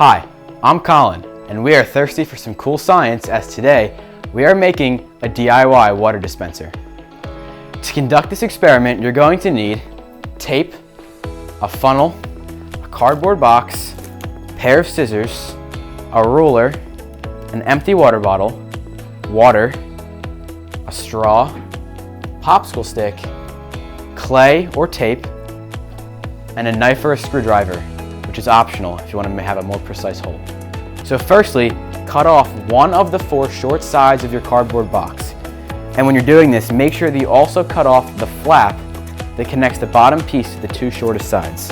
Hi, I'm Colin, and we are thirsty for some cool science as today we are making a DIY water dispenser. To conduct this experiment, you're going to need tape, a funnel, a cardboard box, a pair of scissors, a ruler, an empty water bottle, water, a straw, popsicle stick, clay or tape, and a knife or a screwdriver, which is optional if you want to have a more precise hole. So firstly, cut off one of the 4 short sides of your cardboard box. And when you're doing this, make sure that you also cut off the flap that connects the bottom piece to the 2 shortest sides.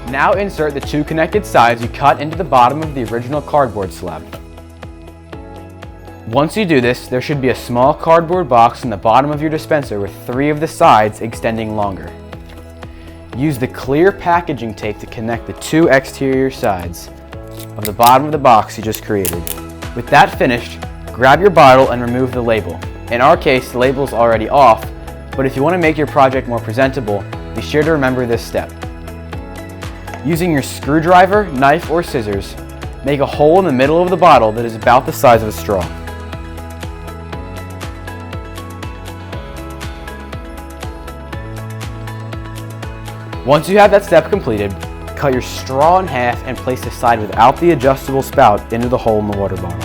Now insert the 2 connected sides you cut into the bottom of the original cardboard slab. Once you do this, there should be a small cardboard box in the bottom of your dispenser with 3 of the sides extending longer. Use the clear packaging tape to connect the 2 exterior sides of the bottom of the box you just created. With that finished, grab your bottle and remove the label. In our case, the label is already off, but if you want to make your project more presentable, be sure to remember this step. Using your screwdriver, knife, or scissors, make a hole in the middle of the bottle that is about the size of a straw. Once you have that step completed, cut your straw in half and place the side without the adjustable spout into the hole in the water bottle.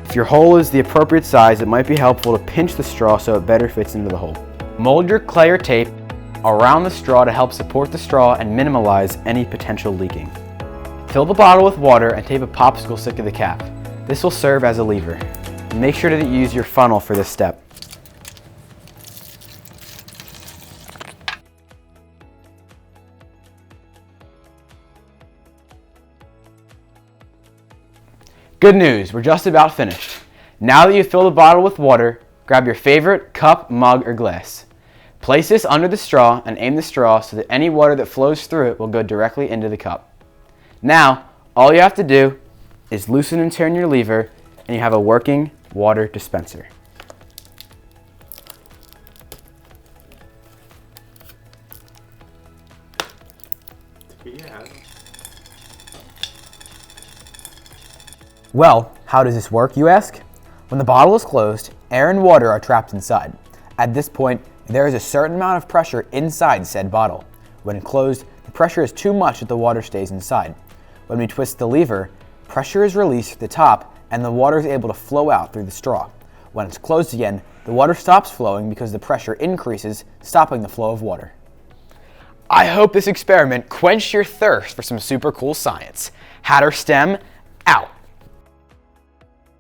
If your hole is the appropriate size, it might be helpful to pinch the straw so it better fits into the hole. Mold your clay or tape around the straw to help support the straw and minimize any potential leaking. Fill the bottle with water and tape a popsicle stick to the cap. This will serve as a lever. Make sure that you use your funnel for this step. Good news, we're just about finished. Now that you've filled the bottle with water, grab your favorite cup, mug, or glass. Place this under the straw and aim the straw so that any water that flows through it will go directly into the cup. Now, all you have to do is loosen and turn your lever and you have a working water dispenser. Well, how does this work, you ask? When the bottle is closed, air and water are trapped inside. At this point, there is a certain amount of pressure inside said bottle. When closed, the pressure is too much that the water stays inside. When we twist the lever, pressure is released at the top and the water is able to flow out through the straw. When it's closed again, the water stops flowing because the pressure increases, stopping the flow of water. I hope this experiment quenched your thirst for some super cool science. HatterSTEM out.